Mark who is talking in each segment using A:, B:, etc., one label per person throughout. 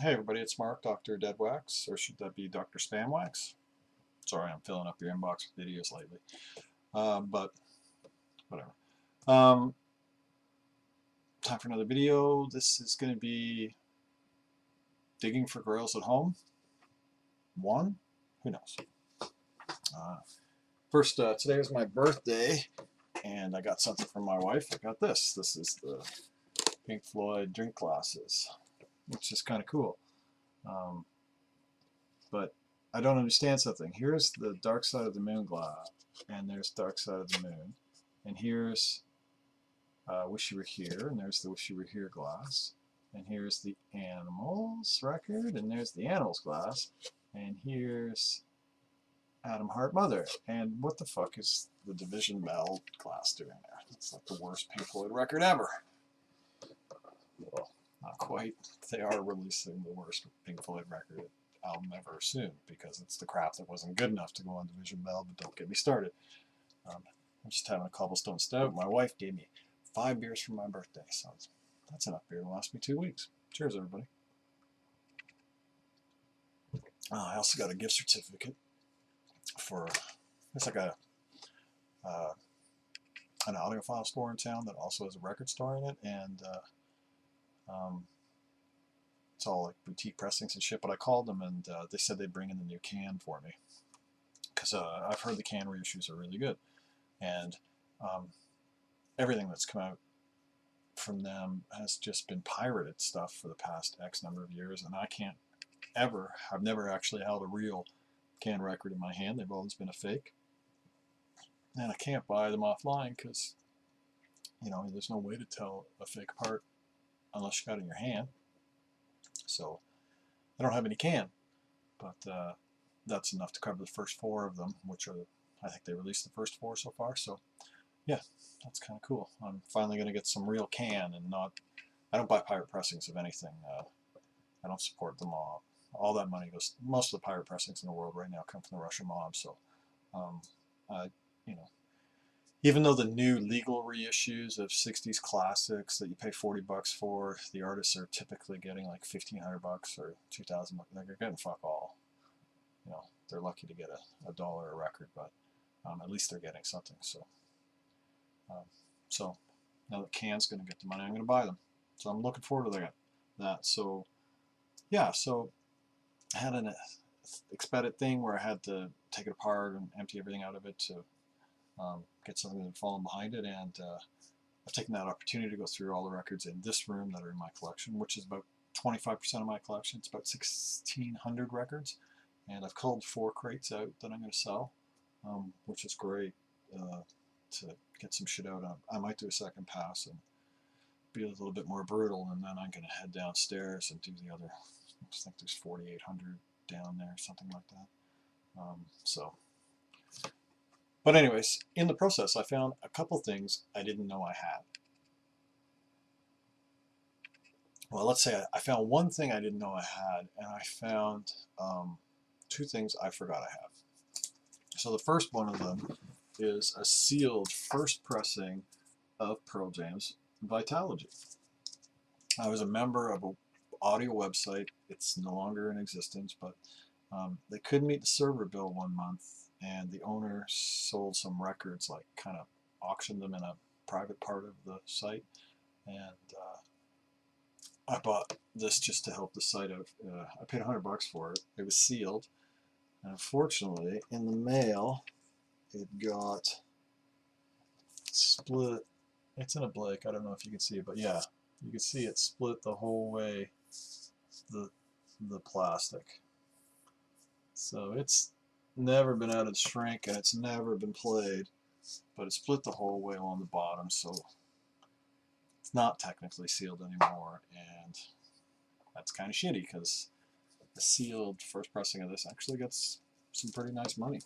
A: Hey everybody, it's Mark, DoctorDeadwax, or should that be Dr. Spamwax? Sorry, I'm filling up your inbox with videos lately, but whatever. Um, Time for another video. This is going to be digging for grails at home. One, who knows? First, today is my birthday, and I got something from my wife. I got this. This is the Pink Floyd drink glasses, which is kind of cool. But I don't understand something. Here's the dark side of the moon glass, and there's dark side of the moon, and here's Wish You Were Here, and there's the Wish You Were Here glass, and here's the animals record, and there's the animals glass, and here's Adam Hart Mother. And what the fuck is the Division Bell glass doing there? It's like the worst Pink Floyd record ever. Well, not quite. They are releasing the worst Pink Floyd record album ever soon, because it's the crap that wasn't good enough to go on Division Bell, but don't get me started. I'm just having a Cobblestone Stout. My wife gave me 5 beers for my birthday, so that's enough beer to last me 2 weeks. Cheers, everybody. I also got a gift certificate for, I guess I got an audiophile store in town that also has a record store in it, and it's all like boutique pressings and shit, but I called them and they said they'd bring in the new can for me, because I've heard the can reissues are really good, and everything that's come out from them has just been pirated stuff for the past X number of years, and I've never actually held a real can record in my hand. They've always been a fake, and I can't buy them offline because, you know, there's no way to tell a fake apart unless you got it in your hand. So I don't have any can, but that's enough to cover the first 4 of them, which are, I think they released the first 4 so far. So yeah, that's kind of cool. I'm finally going to get some real can, and not, I don't buy pirate pressings of anything. I don't support them all. All that money goes, most of the pirate pressings in the world right now come from the Russian mob. So you know, even though the new legal reissues of 60s classics that you pay $40 for, the artists are typically getting like $1,500 or $2,000. They're getting fuck all. You know, they're lucky to get a dollar a record, but at least they're getting something. So, so now that Can's going to get the money, I'm going to buy them. So I'm looking forward to that. So yeah, so I had an expedit thing where I had to take it apart and empty everything out of it to get something that had fallen behind it, and I've taken that opportunity to go through all the records in this room that are in my collection, which is about 25% of my collection. It's about 1,600 records, and I've culled 4 crates out that I'm going to sell, which is great to get some shit out. I might do a second pass and be a little bit more brutal, and then I'm going to head downstairs and do the other. I think there's 4,800 down there, something like that. But anyways, in the process, I found a couple things I didn't know I had. Well, let's say I found one thing I didn't know I had, and I found 2 things I forgot I have. So the first one of them is a sealed first pressing of Pearl Jam's Vitalogy. I was a member of an audio website. It's no longer in existence, but they couldn't meet the server bill one month, and the owner sold some records, like kind of auctioned them in a private part of the site, and I bought this just to help the site out. I paid $100 for it. It was sealed, and unfortunately in the mail it got split. It's in a Blake, I don't know if you can see it, but yeah, you can see it split the whole way, the plastic. So it's never been out of the shrink, and it's never been played, but it split the whole way along the bottom, so it's not technically sealed anymore, and that's kind of shitty, because the sealed first pressing of this actually gets some pretty nice money.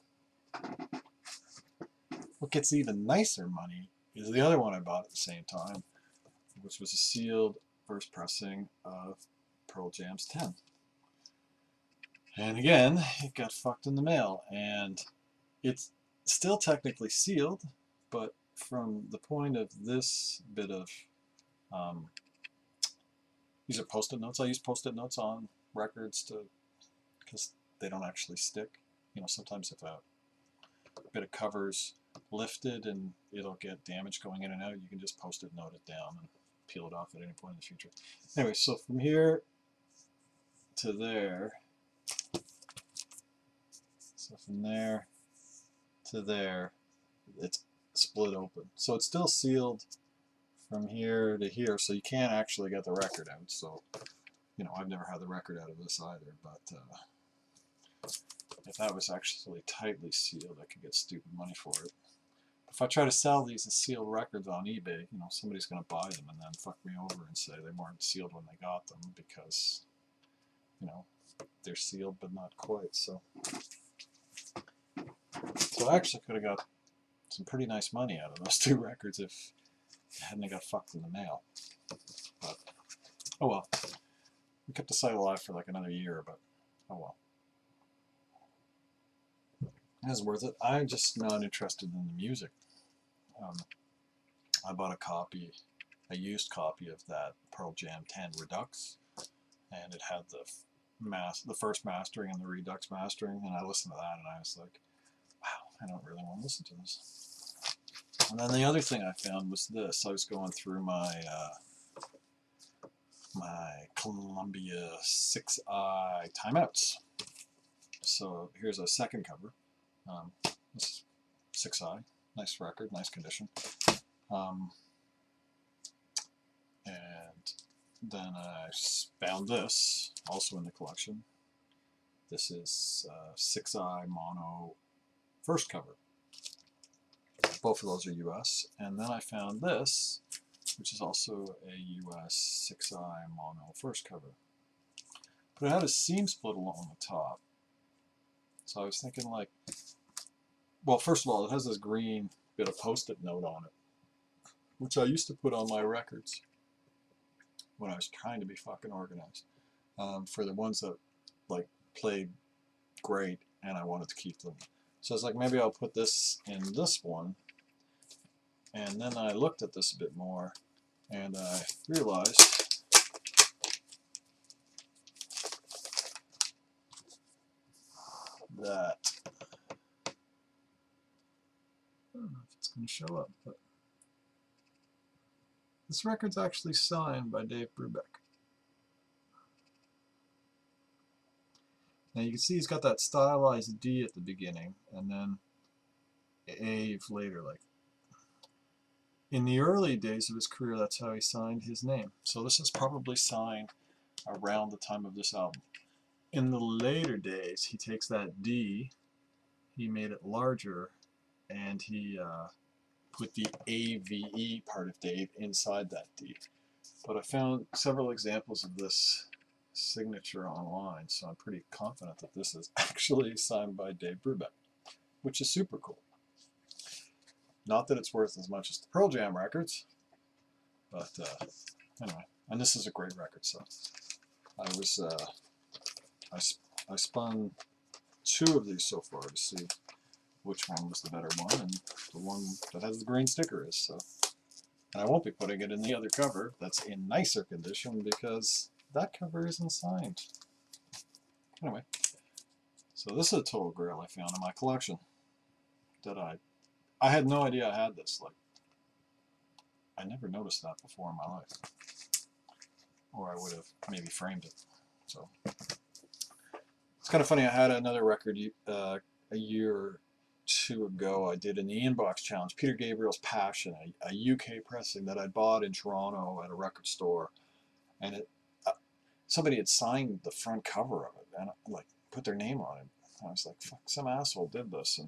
A: What gets even nicer money is the other one I bought at the same time, which was a sealed first pressing of Pearl Jam's 10. And again, it got fucked in the mail, and it's still technically sealed, but from the point of this bit of, these are post-it notes. I use post-it notes on records because they don't actually stick. You know, sometimes if a bit of cover's lifted and it'll get damage going in and out, you can just post-it note it down and peel it off at any point in the future. Anyway, so from here to there, so from there to there, it's split open. So it's still sealed from here to here, so you can't actually get the record out. So, you know, I've never had the record out of this either, but if that was actually tightly sealed, I could get stupid money for it. If I try to sell these as sealed records on eBay, you know, somebody's going to buy them and then fuck me over and say they weren't sealed when they got them because, you know, they're sealed but not quite. So I actually could have got some pretty nice money out of those two records if I hadn't got fucked in the mail. But, oh well. We kept the site alive for like another year, but oh well. It was worth it. I'm just not interested in the music. I bought a used copy of that Pearl Jam 10 Redux, and it had the first mastering and the Redux mastering, and I listened to that and I was like, wow, I don't really want to listen to this. And then the other thing I found was this. I was going through my Columbia 6i timeouts. So here's a second cover. This is 6i, nice record, nice condition. And then I found this, also in the collection. This is 6i mono first cover. Both of those are US. And then I found this, which is also a US 6i mono first cover. But it had a seam split along the top. So I was thinking like, well, first of all, it has this green bit of post-it note on it, which I used to put on my records when I was trying to be fucking organized. For the ones that like played great and I wanted to keep them. So I was like, maybe I'll put this in this one. And then I looked at this a bit more and I realized that, I don't know if it's going to show up, but this record's actually signed by Dave Brubeck. Now you can see he's got that stylized D at the beginning and then A later. Like in the early days of his career, that's how he signed his name. So this is probably signed around the time of this album. In the later days, he takes that D, he made it larger, and he put the AVE part of Dave inside that D. But I found several examples of this signature online, so I'm pretty confident that this is actually signed by Dave Brubeck, which is super cool. Not that it's worth as much as the Pearl Jam records, but anyway, and this is a great record. So I spun 2 of these so far to see which one was the better one, and the one that has the green sticker is. So, and I won't be putting it in the other cover that's in nicer condition because that cover isn't signed. Anyway, so this is a total grail I found in my collection that I had no idea I had this. Like, I never noticed that before in my life, or I would have maybe framed it. So it's kind of funny. I had another record a year or 2 ago. I did in the Inbox Challenge, Peter Gabriel's Passion, a UK pressing that I bought in Toronto at a record store, and it somebody had signed the front cover of it and like put their name on it. I was like, fuck, some asshole did this.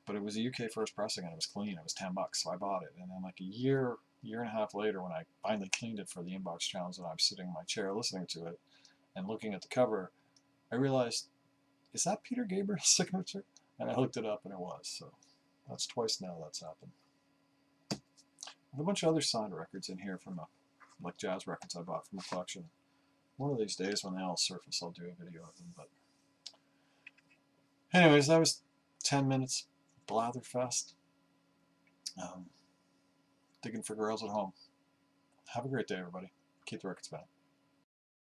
A: But it was a UK first pressing and it was clean. It was $10, so I bought it. And then like a year and a half later, when I finally cleaned it for the Inbox Challenge and I was sitting in my chair listening to it and looking at the cover, I realized, is that Peter Gabriel's signature? And I looked it up and it was. So that's twice now that's happened. I have a bunch of other signed records in here from like jazz records I bought from a collection. One of these days when they all surface, I'll do a video of them. But anyways, that was 10 minutes blatherfest. Digging for Grails at home. Have a great day, everybody. Keep the records bound.